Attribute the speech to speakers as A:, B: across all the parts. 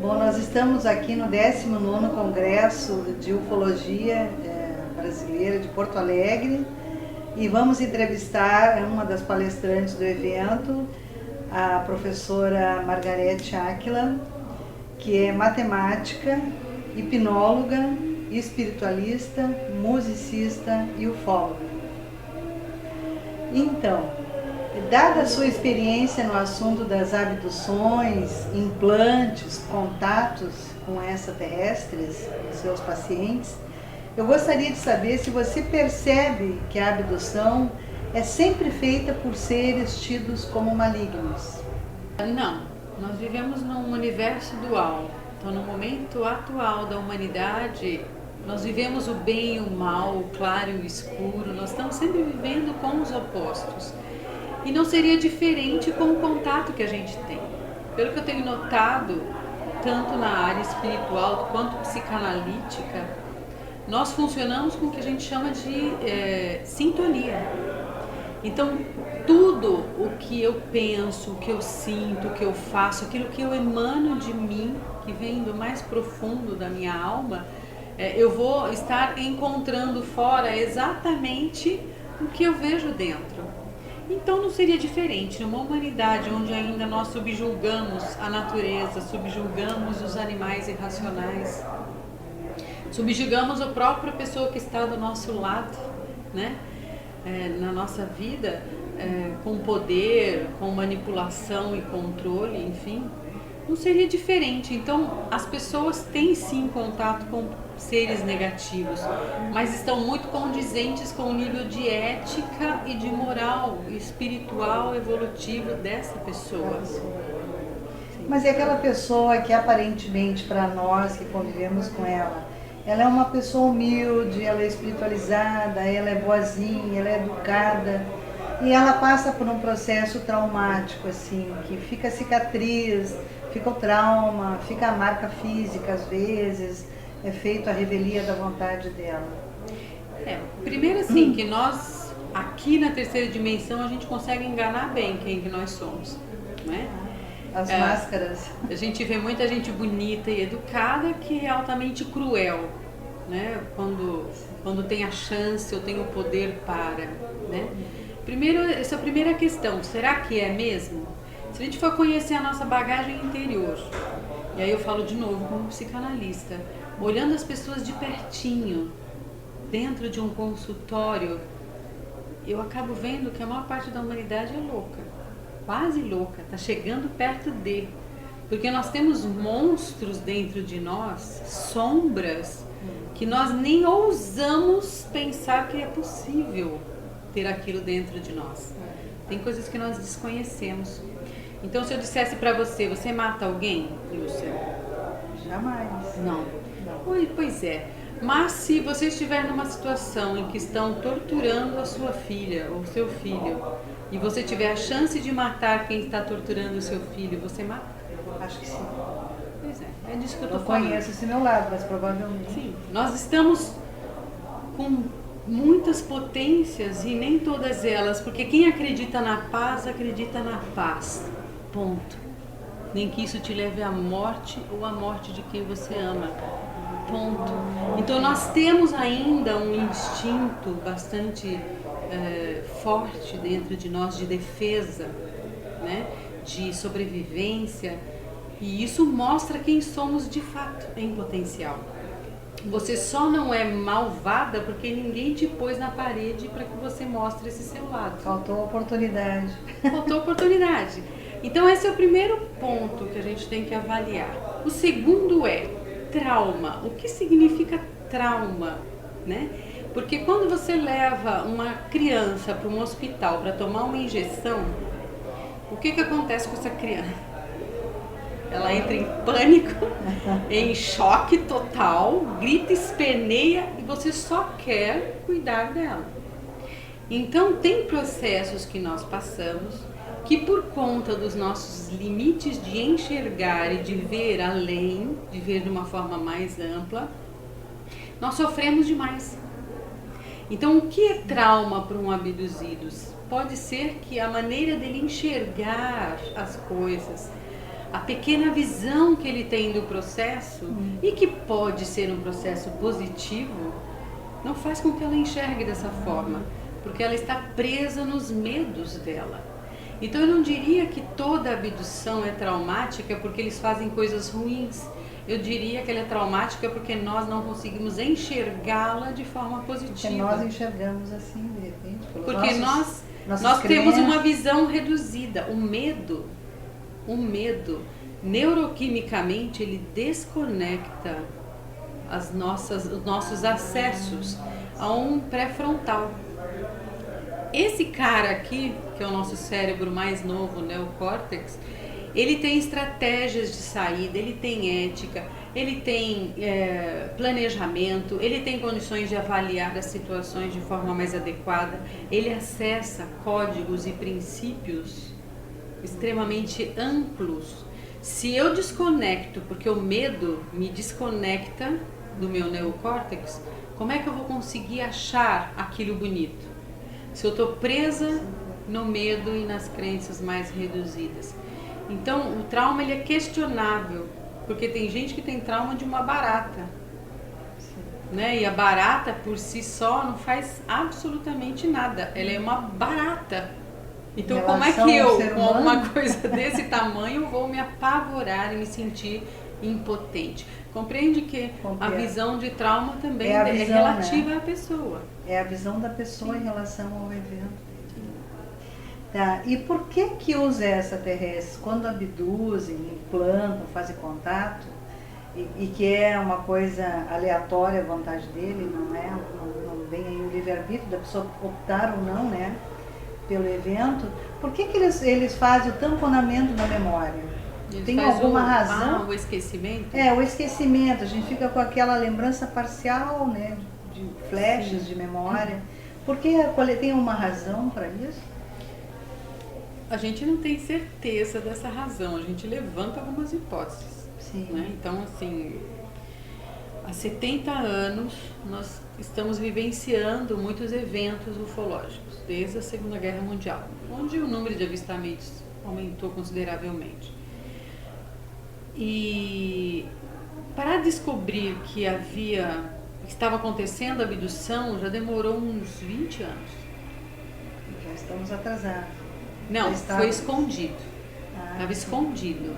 A: Bom, nós estamos aqui no 19º Congresso de Ufologia Brasileira de Porto Alegre e vamos entrevistar uma das palestrantes do evento, a professora Margarete Áquila, que é matemática, hipnóloga, espiritualista, musicista e ufóloga. Então, dada a sua experiência no assunto das abduções, implantes, contatos com extraterrestres, com seus pacientes, eu gostaria de saber se você percebe que a abdução é sempre feita por seres tidos como malignos.
B: Não, nós vivemos num universo dual. Então, no momento atual da humanidade, nós vivemos o bem e o mal, o claro e o escuro. Nós estamos sempre vivendo com os opostos. E não seria diferente com o contato que a gente tem. Pelo que eu tenho notado, tanto na área espiritual quanto psicanalítica, nós funcionamos com o que a gente chama de sintonia. Então, tudo o que eu penso, o que eu sinto, o que eu faço, aquilo que eu emano de mim, que vem do mais profundo da minha alma, eu vou estar encontrando fora exatamente o que eu vejo dentro. Então não seria diferente numa humanidade onde ainda nós subjulgamos a natureza, subjulgamos os animais irracionais, subjugamos a própria pessoa que está do nosso lado, né? Na nossa vida, com poder, com manipulação e controle, enfim, não seria diferente. Então as pessoas têm sim contato com seres negativos, mas estão muito condizentes com o nível de ética e de moral espiritual evolutivo dessa pessoa.
A: Mas é aquela pessoa que aparentemente para nós que convivemos com ela é uma pessoa humilde, ela é espiritualizada, ela é boazinha, ela é educada e ela passa por um processo traumático, assim, que fica a cicatriz, fica o trauma, fica a marca física às vezes, é feito a revelia da vontade dela.
B: Primeiro assim, que nós aqui na terceira dimensão a gente consegue enganar bem quem que nós somos, né?
A: As máscaras.
B: A gente vê muita gente bonita e educada que é altamente cruel, né? Quando tem a chance ou tem o poder para, né? Primeiro, essa é a primeira questão, será que é mesmo? Se a gente for conhecer a nossa bagagem interior, e aí eu falo de novo como psicanalista, olhando as pessoas de pertinho, dentro de um consultório, eu acabo vendo que a maior parte da humanidade é louca, quase louca, está chegando perto de. Porque nós temos monstros dentro de nós, sombras, que nós nem ousamos pensar que é possível ter aquilo dentro de nós. Tem coisas que nós desconhecemos. Então, se eu dissesse para você, você mata alguém, Lúcia?
A: Jamais.
B: Não. Pois é. Mas se você estiver numa situação em que estão torturando a sua filha ou seu filho, e você tiver a chance de matar quem está torturando o seu filho, você mata?
A: Acho que sim.
B: Pois é disso que eu
A: Eu
B: estou falando.
A: conheço esse meu lado, mas provavelmente.
B: Sim, nós estamos com muitas potências e nem todas elas, porque quem acredita na paz, acredita na paz. Ponto. Nem que isso te leve à morte ou à morte de quem você ama. Ponto. Então nós temos ainda um instinto bastante forte dentro de nós de defesa, né? De sobrevivência, e isso mostra quem somos de fato em potencial. Você só não é malvada porque ninguém te pôs na parede para que você mostre esse seu lado.
A: Faltou oportunidade.
B: Faltou oportunidade. Então esse é o primeiro ponto que a gente tem que avaliar. O segundo é trauma. O que significa trauma, né? Porque quando você leva uma criança para um hospital para tomar uma injeção, o que acontece com essa criança? Ela entra em pânico, em choque total, grita, esperneia e você só quer cuidar dela. Então tem processos que nós passamos que por conta dos nossos limites de enxergar e de ver além, de ver de uma forma mais ampla, nós sofremos demais. Então o que é trauma para um abduzido? Pode ser que a maneira dele enxergar as coisas, a pequena visão que ele tem do processo, e que pode ser um processo positivo, não faz com que ela enxergue dessa forma, porque ela está presa nos medos dela. Então eu não diria que toda abdução é traumática porque eles fazem coisas ruins. Eu diria que ela é traumática porque nós não conseguimos enxergá-la de forma positiva.
A: Porque nós enxergamos assim, de repente.
B: Porque nós temos uma visão reduzida. O medo, neuroquimicamente, ele desconecta os nossos acessos a um pré-frontal. Esse cara aqui, que é o nosso cérebro mais novo, o neocórtex, ele tem estratégias de saída, ele tem ética, ele tem planejamento, ele tem condições de avaliar as situações de forma mais adequada, ele acessa códigos e princípios extremamente amplos. Se eu desconecto, porque o medo me desconecta do meu neocórtex, como é que eu vou conseguir achar aquilo bonito? Se eu estou presa no medo e nas crenças mais reduzidas. Então, o trauma ele é questionável, porque tem gente que tem trauma de uma barata, né? E a barata por si só não faz absolutamente nada, ela é uma barata. Então, como é que eu, com uma coisa desse tamanho, vou me apavorar e me sentir impotente? Compreende que a visão de trauma também é relativa, né, à pessoa.
A: É a visão da pessoa em relação ao evento. Tá. E por que os extraterrestres, quando abduzem, implantam, fazem contato, e que é uma coisa aleatória a vontade dele, não vem aí o livre-arbítrio da pessoa optar ou não, né, pelo evento, por que eles fazem o tamponamento da memória? Tem alguma razão?
B: O esquecimento?
A: O esquecimento, a gente fica com aquela lembrança parcial, né, de flashes de memória. Por que tem uma razão para isso?
B: A gente não tem certeza dessa razão, a gente levanta algumas hipóteses.
A: Sim.
B: Né? Então, assim, há 70 anos nós estamos vivenciando muitos eventos ufológicos, desde a Segunda Guerra Mundial, onde o número de avistamentos aumentou consideravelmente. E para descobrir que estava acontecendo a abdução já demorou uns 20 anos.
A: Já estamos atrasados.
B: Não, foi escondido. Estava escondido.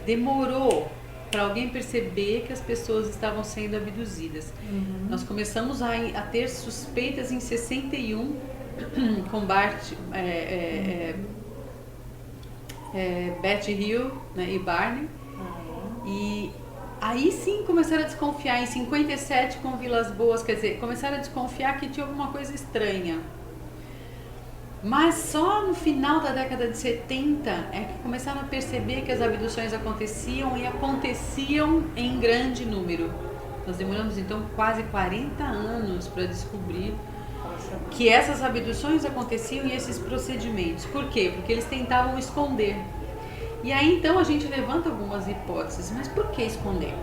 B: Demorou para alguém perceber que as pessoas estavam sendo abduzidas. Nós começamos a ter suspeitas em 61 com Betty Hill, né, e Barney. E aí sim começaram a desconfiar. Em 57 com Vilas Boas, quer dizer, começaram a desconfiar que tinha alguma coisa estranha. Mas só no final da década de 70 é que começaram a perceber que as abduções aconteciam e aconteciam em grande número. Nós demoramos então quase 40 anos para descobrir que essas abduções aconteciam e esses procedimentos. Por quê? Porque eles tentavam esconder. E aí então a gente levanta algumas hipóteses, mas por que esconder?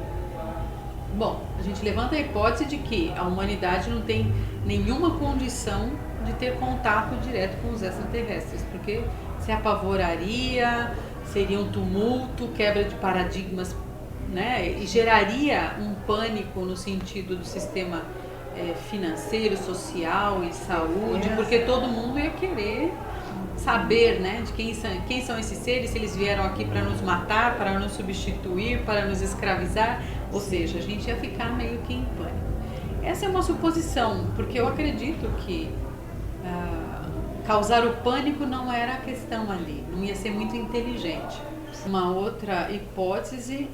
B: Bom, a gente levanta a hipótese de que a humanidade não tem nenhuma condição de ter contato direto com os extraterrestres, porque se apavoraria, seria um tumulto, quebra de paradigmas, né? E geraria um pânico no sentido do sistema financeiro, social e saúde, porque todo mundo ia querer saber, né, de quem são esses seres, se eles vieram aqui para nos matar, para nos substituir, para nos escravizar, ou seja, a gente ia ficar meio que em pânico. Essa é uma suposição, porque eu acredito que causar o pânico não era a questão ali, não ia ser muito inteligente. Uma outra hipótese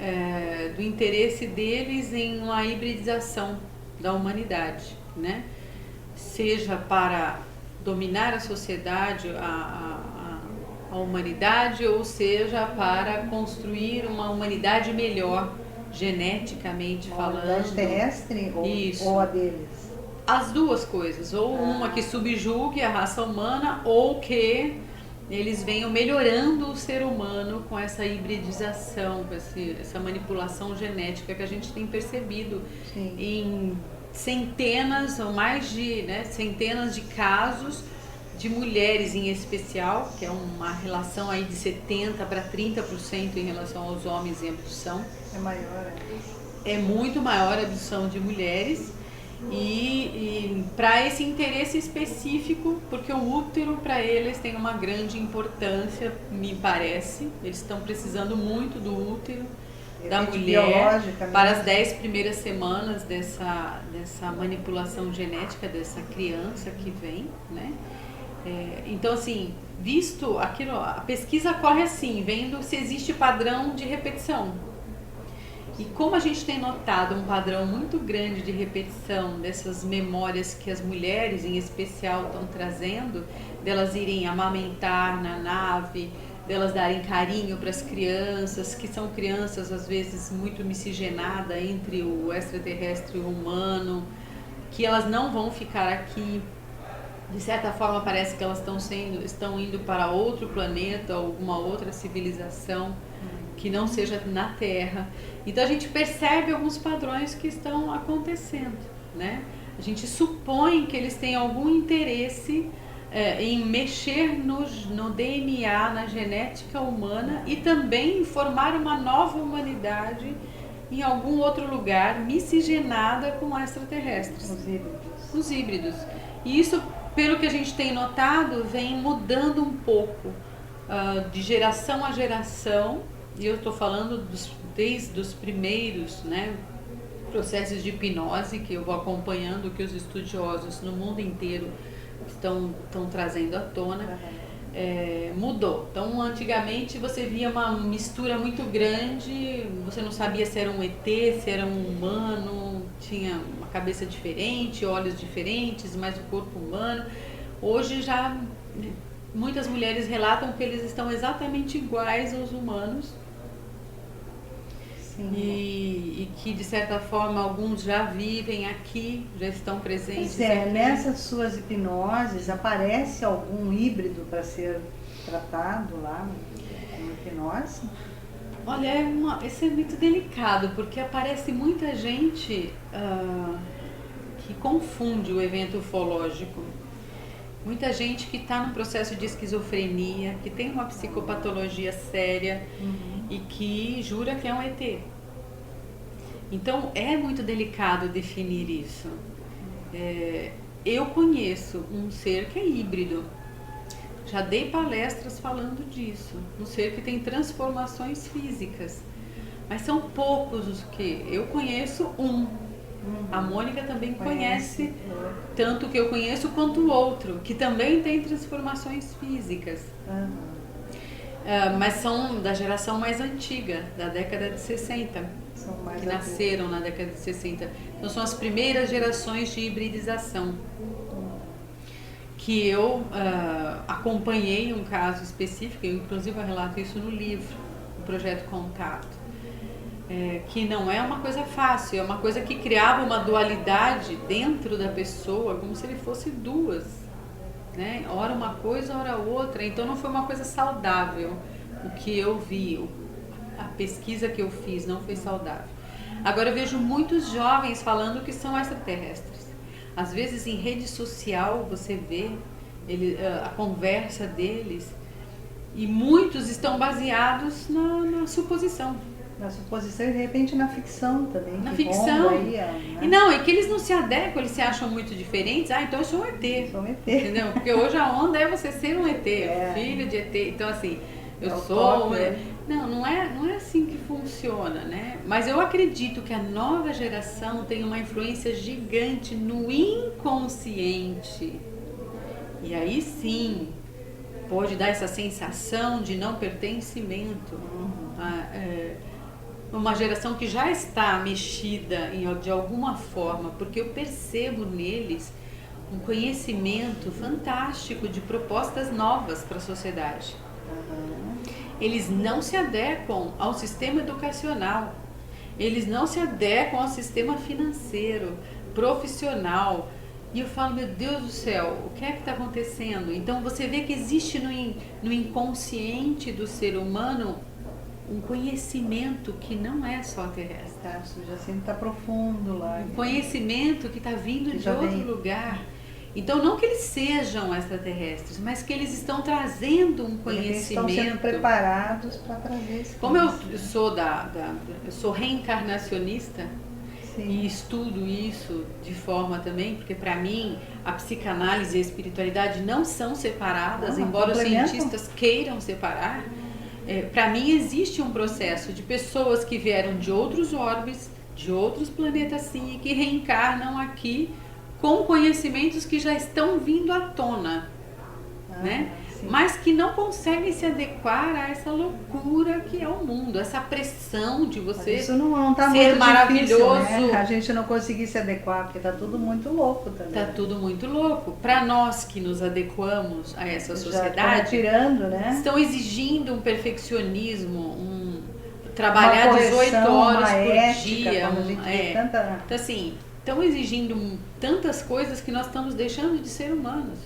B: do interesse deles em uma hibridização da humanidade, né? Seja para dominar a sociedade, a humanidade, ou seja para construir uma humanidade melhor, geneticamente falando. A humanidade
A: terrestre ou a deles?
B: As duas coisas, ou uma que subjugue a raça humana, ou que eles venham melhorando o ser humano com essa hibridização, com essa manipulação genética que a gente tem percebido em centenas ou mais de centenas de casos de mulheres em especial, que é uma relação aí de 70% para 30% em relação aos homens em abdução.
A: É maior,
B: é muito maior a abdução de mulheres e para esse interesse específico, porque o útero para eles tem uma grande importância, me parece. Eles estão precisando muito do útero da mulher para as 10 primeiras semanas dessa manipulação genética dessa criança que vem, né? Então, assim, visto aquilo, a pesquisa corre assim, vendo se existe padrão de repetição. E como a gente tem notado um padrão muito grande de repetição dessas memórias que as mulheres, em especial, estão trazendo, delas irem amamentar na nave, delas darem carinho para as crianças, que são crianças, às vezes, muito miscigenadas entre o extraterrestre e o humano, que elas não vão ficar aqui. De certa forma, parece que elas estão indo para outro planeta, alguma outra civilização que não seja na Terra. Então a gente percebe alguns padrões que estão acontecendo, né? A gente supõe que eles têm algum interesse em mexer no DNA, na genética humana e também em formar uma nova humanidade em algum outro lugar miscigenada com extraterrestres. Os híbridos. E isso, pelo que a gente tem notado, vem mudando um pouco de geração a geração. E eu estou falando desde os primeiros, né, processos de hipnose que eu vou acompanhando, que os estudiosos no mundo inteiro estão trazendo à tona. Mudou. Então, antigamente você via uma mistura muito grande, você não sabia se era um ET, se era um humano, tinha uma cabeça diferente, olhos diferentes, mas o corpo humano. Hoje já muitas mulheres relatam que eles estão exatamente iguais aos humanos. E que, de certa forma, alguns já vivem aqui, já estão presentes aqui.
A: Nessas suas hipnoses, aparece algum híbrido para ser tratado lá com hipnose?
B: Olha, isso é muito delicado, porque aparece muita gente que confunde o evento ufológico. Muita gente que está no processo de esquizofrenia, que tem uma psicopatologia séria e que jura que é um ET. Então é muito delicado definir isso. Eu conheço um ser que é híbrido. Já dei palestras falando disso. Um ser que tem transformações físicas. Mas são poucos os que... Eu conheço um. A Mônica também conhece, tanto que eu conheço quanto o outro, que também tem transformações físicas. Mas são da geração mais antiga, da década de 60, que nasceram na década de 60. Então são as primeiras gerações de hibridização. Que eu acompanhei um caso específico, eu inclusive relato isso no livro, o Projeto Contato. Que não é uma coisa fácil, é uma coisa que criava uma dualidade dentro da pessoa, como se ele fosse duas, né? Ora uma coisa, ora outra. Então não foi uma coisa saudável o que eu vi, a pesquisa que eu fiz não foi saudável. Agora eu vejo muitos jovens falando que são extraterrestres. Às vezes em rede social você vê a conversa deles e muitos estão baseados na suposição.
A: Na suposição e de repente na ficção também.
B: Na ficção. E que eles não se adequam, eles se acham muito diferentes. Então eu sou um ET.
A: Sou um ET.
B: Entendeu? Porque hoje a onda é você ser um ET, filho de ET. Então assim, eu sou... Não é assim que funciona, né? Mas eu acredito que a nova geração tem uma influência gigante no inconsciente. E aí sim, pode dar essa sensação de não pertencimento. Uma geração que já está mexida de alguma forma, porque eu percebo neles um conhecimento fantástico de propostas novas para a sociedade. Eles não se adequam ao sistema educacional, eles não se adequam ao sistema financeiro, profissional. E eu falo, meu Deus do céu, o que é que está acontecendo? Então você vê que existe no inconsciente do ser humano um conhecimento que não é só terrestre.
A: O subjacente está profundo lá.
B: Um conhecimento que está vindo de outro lugar. Então, não que eles sejam extraterrestres, mas que eles estão trazendo um conhecimento.
A: Eles estão sendo preparados para trazer esse
B: Como eu sou reencarnacionista,
A: Sim.
B: e estudo isso de forma também, porque para mim a psicanálise e a espiritualidade não são separadas, embora os cientistas queiram separar. Para mim existe um processo de pessoas que vieram de outros orbes, de outros planetas sim, e que reencarnam aqui com conhecimentos que já estão vindo à tona, né? Sim. Mas que não conseguem se adequar a essa loucura que é o mundo, essa pressão de você
A: isso não tá
B: ser
A: muito
B: maravilhoso.
A: Difícil, né? A gente não conseguir se adequar, porque tá tudo muito louco também.
B: Tá tudo muito louco. Para nós que nos adequamos a essa sociedade,
A: tirando, né?
B: Estão exigindo um perfeccionismo, trabalhar 18 horas por
A: ética,
B: dia.
A: Tanta...
B: Então assim, estão exigindo tantas coisas que nós estamos deixando de ser humanos.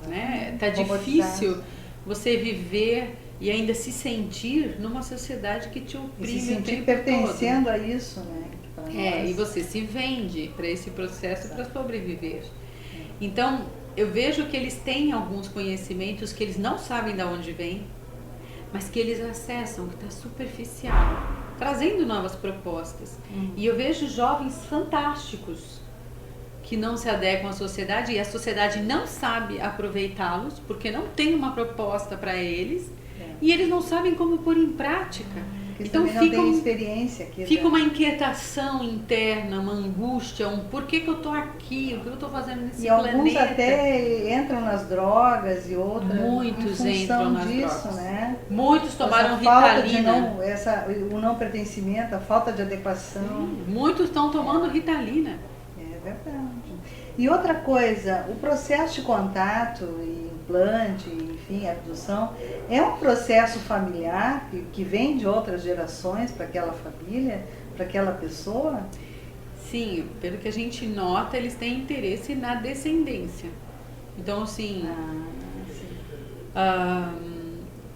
B: Né? Tá difícil você viver e ainda se sentir numa sociedade que te oprime
A: e se sentir
B: o tempo
A: pertencendo
B: todo.
A: A isso, né?
B: E você se vende para esse processo para sobreviver. Então, eu vejo que eles têm alguns conhecimentos que eles não sabem de onde vem, mas que eles acessam, que está superficial, trazendo novas propostas. E eu vejo jovens fantásticos que não se adequam à sociedade e a sociedade não sabe aproveitá-los porque não tem uma proposta para eles e eles não sabem como pôr em prática. Então fica uma inquietação interna, uma angústia, por que eu estou aqui, o que eu estou fazendo nesse planeta.
A: E alguns até entram nas drogas e outros
B: muitos entram nas drogas.
A: Né?
B: Muitos tomaram Ritalina.
A: O não pertencimento, a falta de adequação.
B: Muitos estão tomando Ritalina.
A: É verdade. E outra coisa, o processo de contato e implante, enfim, abdução, é um processo familiar que vem de outras gerações para aquela família, para aquela pessoa?
B: Sim, pelo que a gente nota, eles têm interesse na descendência. Então, assim,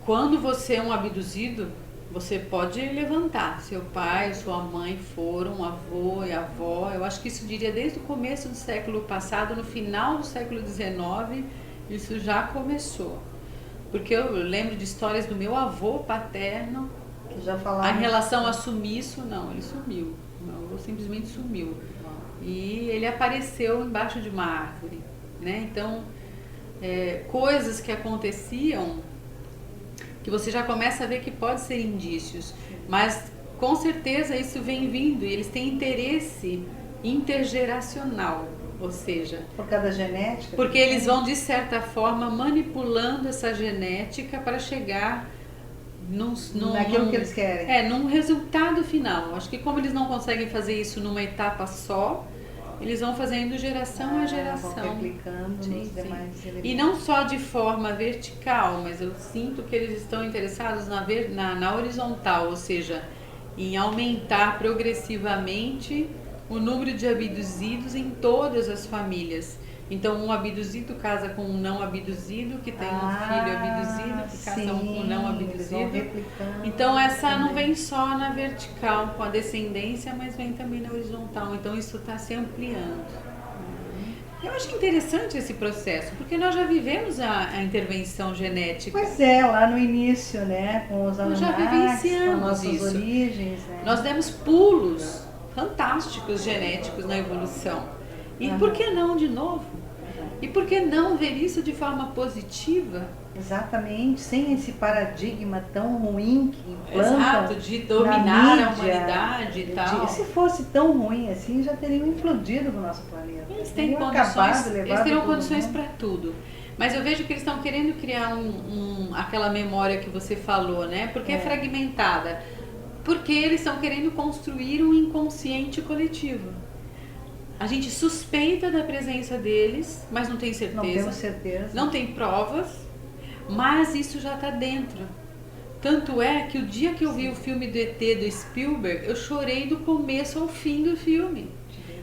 B: quando você é um abduzido, você pode levantar. Seu pai, sua mãe foram, avô e avó. Eu acho que isso diria desde o começo do século passado, no final do século XIX, isso já começou. Porque eu lembro de histórias do meu avô paterno,
A: que já falava.
B: Em relação a sumiço, não, ele sumiu. Meu avô simplesmente sumiu. E ele apareceu embaixo de uma árvore, né? Então, coisas que aconteciam que você já começa a ver que pode ser indícios, mas com certeza isso vem vindo e eles têm interesse intergeracional, ou seja,
A: por causa da genética,
B: porque eles vão de certa forma manipulando essa genética para chegar
A: naquilo que eles querem.
B: Num resultado final. Acho que como eles não conseguem fazer isso numa etapa só, eles vão fazendo geração a geração.
A: Vão replicando nos demais elementos.
B: E não só de forma vertical, mas eu sinto que eles estão interessados na horizontal, ou seja, em aumentar progressivamente o número de abduzidos em todas as famílias. Então, um abduzido casa com um não abduzido, que tem um filho abduzido, que casa com um não abduzido. Então, essa não vem só na vertical, com a descendência, mas vem também na horizontal. Então, isso está se ampliando. Eu acho interessante esse processo, porque nós já vivemos a intervenção genética.
A: Pois é, lá no início, né, com os Anunnakis,
B: nós já vivenciamos
A: com nossas
B: isso.
A: Origens. Né?
B: Nós demos pulos fantásticos genéticos na evolução. E por que não de novo? E por que não ver isso de forma positiva?
A: Exatamente, sem esse paradigma tão ruim que implanta.
B: Exato, de dominar a humanidade e tal.
A: Se fosse tão ruim assim, já teriam implodido o nosso planeta.
B: Eles têm condições para tudo. Mas eu vejo que eles estão querendo criar aquela memória que você falou, né? Porque é fragmentada. Porque eles estão querendo construir um inconsciente coletivo. A gente suspeita da presença deles, mas não tem certeza.
A: Não temos certeza.
B: Não tem provas, mas isso já está dentro. Tanto é que o dia que eu vi o filme do ET do Spielberg, eu chorei do começo ao fim do filme.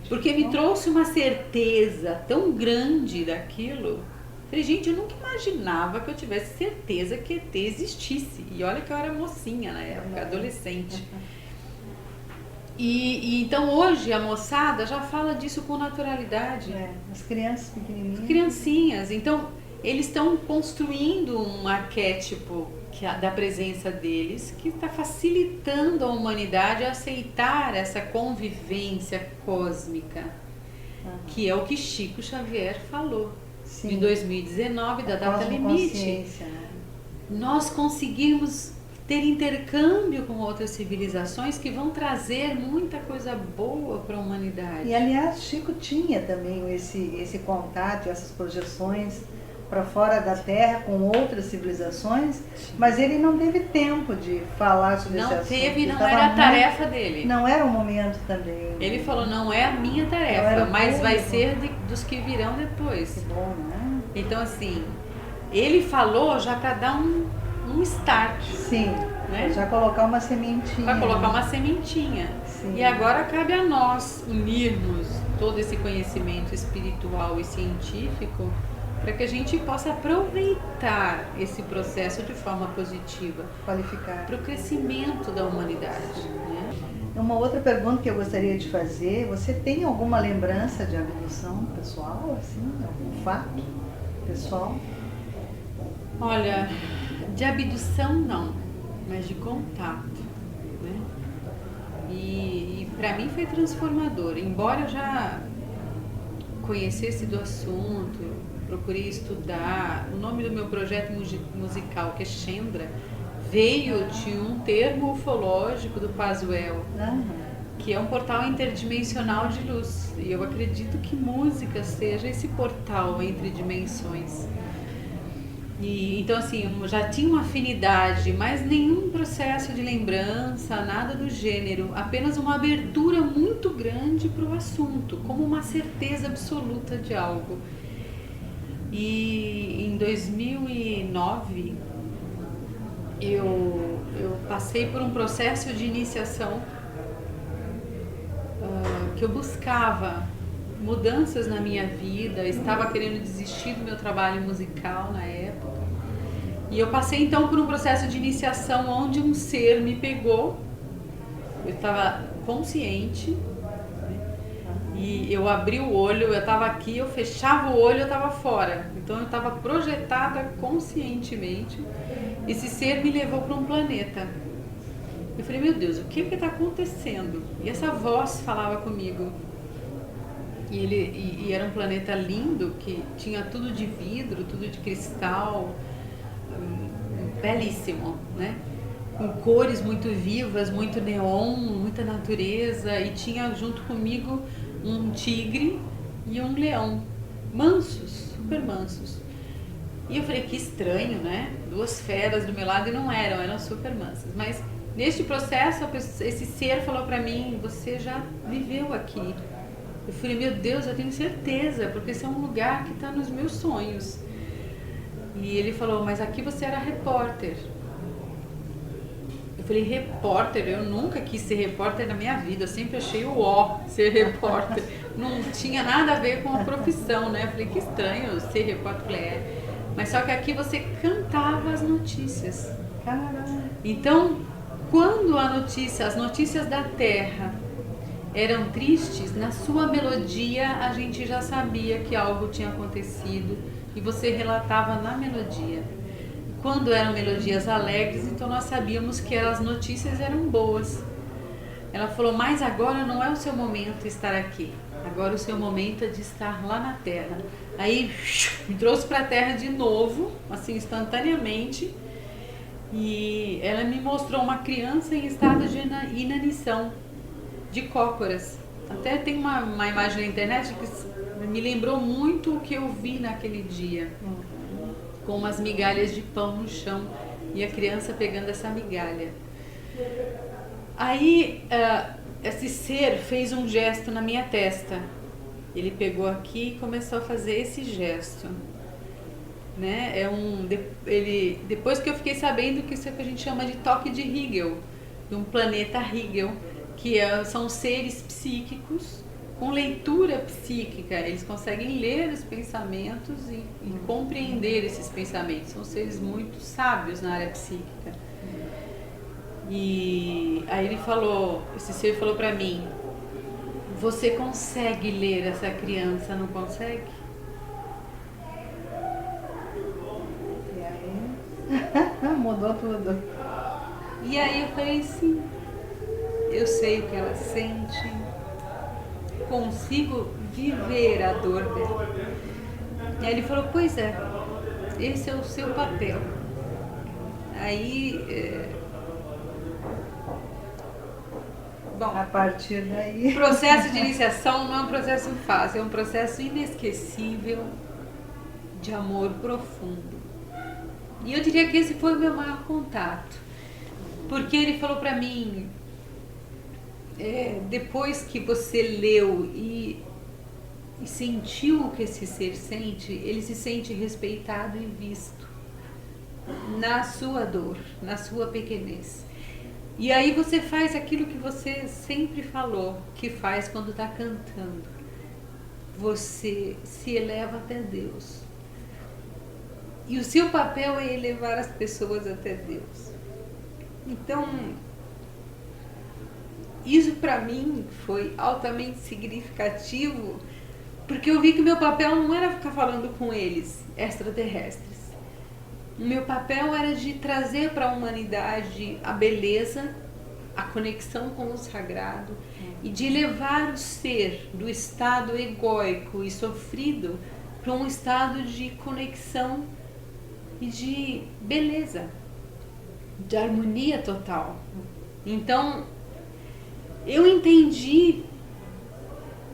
B: Porque me trouxe uma certeza tão grande daquilo. Falei, gente, eu nunca imaginava que eu tivesse certeza que ET existisse. E olha que eu era mocinha na época, adolescente. Então hoje a moçada já fala disso com naturalidade.
A: As crianças pequenininhas.
B: As criancinhas. Então eles estão construindo um arquétipo da presença deles que está facilitando a humanidade a aceitar essa convivência cósmica, que é o que Chico Xavier falou. Sim. Em 2019, da data limite. Nós conseguimos ter intercâmbio com outras civilizações que vão trazer muita coisa boa para a humanidade.
A: E aliás, Chico tinha também esse contato, essas projeções para fora da Terra com outras civilizações, mas ele não teve tempo de falar sobre esse assunto.
B: Não teve, não era a tarefa dele.
A: Não era o momento também.
B: Ele falou, não é a minha tarefa, mas vai ser dos que virão depois.
A: Que bom, né?
B: Então assim, ele falou já para dar um start.
A: Sim,
B: né?
A: Já colocar uma sementinha.
B: Para colocar uma sementinha. Sim. E agora cabe a nós unirmos todo esse conhecimento espiritual e científico para que a gente possa aproveitar esse processo de forma positiva,
A: qualificar
B: para o crescimento da humanidade. Né?
A: Uma outra pergunta que eu gostaria de fazer: você tem alguma lembrança de abdução pessoal, assim, algum fato pessoal?
B: Olha, de abdução não, mas de contato, né? E para mim foi transformador, embora eu já conhecesse do assunto, procurei estudar. O nome do meu projeto musical, que é Chendra, veio de um termo ufológico do Pazuello, que é um portal interdimensional de luz. E eu acredito que música seja esse portal entre dimensões. Então assim, eu já tinha uma afinidade, mas nenhum processo de lembrança, nada do gênero, apenas uma abertura muito grande para o assunto, como uma certeza absoluta de algo. E em 2009 eu passei por um processo de iniciação que eu buscava mudanças na minha vida, estava querendo desistir do meu trabalho musical na época. E eu passei então por um processo de iniciação onde um ser me pegou, eu estava consciente, e eu abri o olho, eu estava aqui, eu fechava o olho, eu estava fora. Então eu estava projetada conscientemente. Esse ser me levou para um planeta. Eu falei, meu Deus, o que está acontecendo? E essa voz falava comigo. E era um planeta lindo, que tinha tudo de vidro, tudo de cristal, belíssimo, né? Com cores muito vivas, muito neon, muita natureza. E tinha junto comigo um tigre e um leão, mansos, super mansos. E eu falei, que estranho, né? Duas feras do meu lado e não eram super mansas. Mas neste processo, esse ser falou pra mim, você já viveu aqui. Eu falei, meu Deus, eu tenho certeza, porque esse é um lugar que está nos meus sonhos. E ele falou, mas aqui você era repórter. Eu falei, repórter? Eu nunca quis ser repórter na minha vida, eu sempre achei o ó ser repórter. Não tinha nada a ver com a profissão, né? Eu falei, que estranho ser repórter. Mas só que aqui você cantava as notícias.
A: Caramba.
B: Então, quando as notícias da Terra eram tristes, na sua melodia a gente já sabia que algo tinha acontecido e você relatava na melodia. Quando eram melodias alegres, então nós sabíamos que as notícias eram boas. Ela falou, mas agora não é o seu momento de estar aqui. Agora o seu momento é de estar lá na Terra. Aí me trouxe para a Terra de novo, assim, instantaneamente. E ela me mostrou uma criança em estado de inanição, de cócoras. Até tem uma imagem na internet que me lembrou muito o que eu vi naquele dia. Com umas migalhas de pão no chão e a criança pegando essa migalha. Aí esse ser fez um gesto na minha testa. Ele pegou aqui e começou a fazer esse gesto, né? Depois que eu fiquei sabendo que isso é o que a gente chama de toque de Hegel, de um planeta Hegel, que são seres psíquicos com leitura psíquica. Eles conseguem ler os pensamentos e compreender esses pensamentos. São seres muito sábios na área psíquica. E aí ele falou, esse ser falou pra mim, você consegue ler essa criança, não consegue?
A: E aí mudou tudo.
B: E aí eu falei, sim, eu sei o que ela sente, consigo viver a dor dela. E aí ele falou, pois é, esse é o seu papel. Aí, bom,
A: A partir daí.
B: o processo de iniciação não é um processo fácil, é um processo inesquecível de amor profundo. E eu diria que esse foi o meu maior contato. Porque ele falou pra mim, depois que você leu e sentiu o que esse ser sente, ele se sente respeitado e visto na sua dor, na sua pequenez. E aí você faz aquilo que você sempre falou que faz quando está cantando. Você se eleva até Deus. E o seu papel é elevar as pessoas até Deus. Então, isso para mim foi altamente significativo, porque eu vi que o meu papel não era ficar falando com eles, extraterrestres. O meu papel era de trazer para a humanidade a beleza, a conexão com o sagrado e de levar o ser do estado egóico e sofrido para um estado de conexão e de beleza, de harmonia total. Então, eu entendi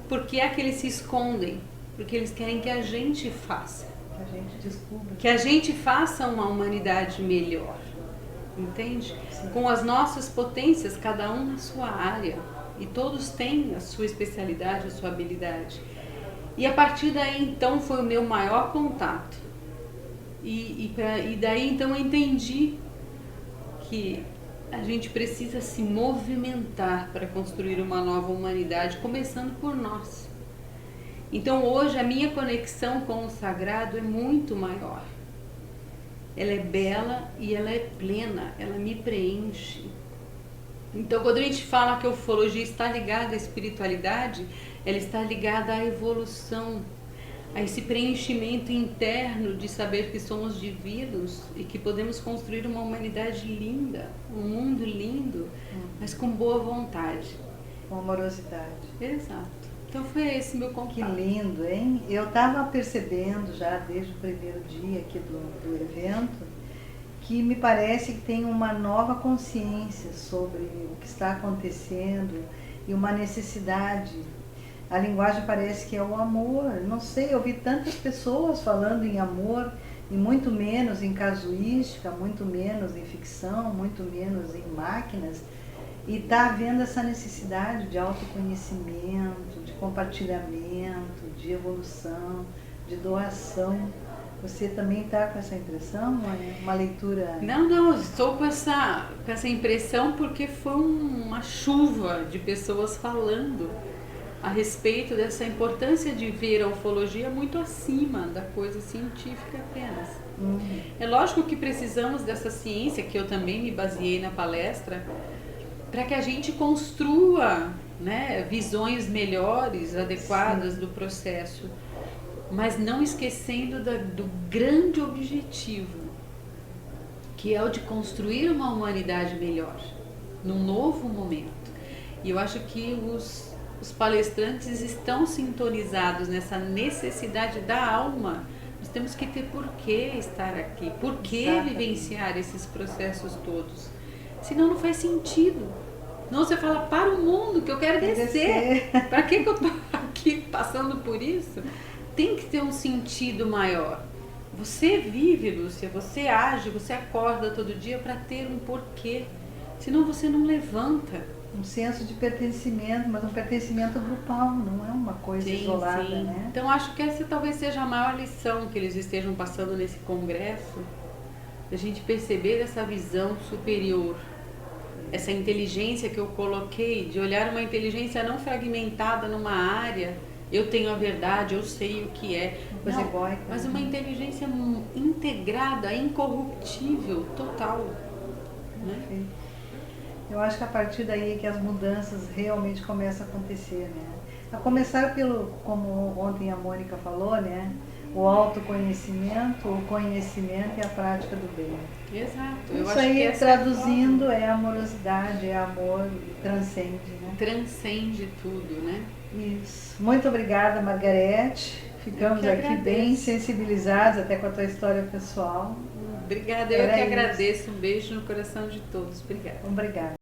B: por que é que eles se escondem, porque eles querem que a gente faça.
A: Que a gente descubra.
B: Que a gente faça uma humanidade melhor, entende?
A: Sim.
B: Com as nossas potências, cada um na sua área. E todos têm a sua especialidade, a sua habilidade. E a partir daí, então, foi o meu maior contato. E daí, então, eu entendi que a gente precisa se movimentar para construir uma nova humanidade, começando por nós. Então hoje a minha conexão com o sagrado é muito maior. Ela é bela e ela é plena, ela me preenche. Então quando a gente fala que a ufologia está ligada à espiritualidade, ela está ligada à evolução, a esse preenchimento interno de saber que somos divinos e que podemos construir uma humanidade linda, um mundo lindo, mas com boa vontade.
A: Com amorosidade.
B: Exato. Então foi esse meu contato.
A: Que lindo, hein? Eu estava percebendo já desde o primeiro dia aqui do evento que me parece que tem uma nova consciência sobre o que está acontecendo e uma necessidade. A linguagem parece que é o amor. Não sei, eu vi tantas pessoas falando em amor e muito menos em casuística, muito menos em ficção, muito menos em máquinas. E está havendo essa necessidade de autoconhecimento, de compartilhamento, de evolução, de doação. Você também está com essa impressão? Uma leitura...
B: Não, estou com essa impressão porque foi uma chuva de pessoas falando a respeito dessa importância de ver a ufologia muito acima da coisa científica apenas. É lógico que precisamos dessa ciência, que eu também me baseei na palestra, para que a gente construa, né, visões melhores, adequadas do processo, mas não esquecendo do grande objetivo, que é o de construir uma humanidade melhor, num novo momento. E eu acho que os palestrantes estão sintonizados nessa necessidade da alma. Nós temos que ter por que estar aqui, por que vivenciar esses processos todos. Senão não faz sentido. Não, você fala para o mundo que eu quero descer. Para que eu estou aqui passando por isso? Tem que ter um sentido maior. Você vive, Lúcia, você age, você acorda todo dia para ter um porquê. Senão você não levanta.
A: Um senso de pertencimento, mas um pertencimento grupal, não é uma coisa isolada,
B: sim.
A: né?
B: Então acho que essa talvez seja a maior lição que eles estejam passando nesse congresso, a gente perceber essa visão superior, essa inteligência que eu coloquei, de olhar uma inteligência não fragmentada numa área, eu tenho a verdade, eu sei o que é,
A: Coisa egóica,
B: mas uma inteligência integrada, incorruptível, total. Né?
A: Eu acho que a partir daí é que as mudanças realmente começam a acontecer, né? A começar pelo, como ontem a Mônica falou, né? O autoconhecimento, o conhecimento e a prática do bem.
B: Exato. Eu
A: Isso
B: acho
A: aí,
B: que essa
A: traduzindo, é amorosidade, é amor, transcende, né?
B: transcende tudo, né?
A: Isso. Muito obrigada, Margarete. Ficamos aqui
B: agradeço.
A: bem sensibilizados até com a tua história pessoal.
B: Obrigada, eu
A: Era
B: que
A: isso.
B: agradeço. Um beijo no coração de todos. Obrigada.
A: Obrigada.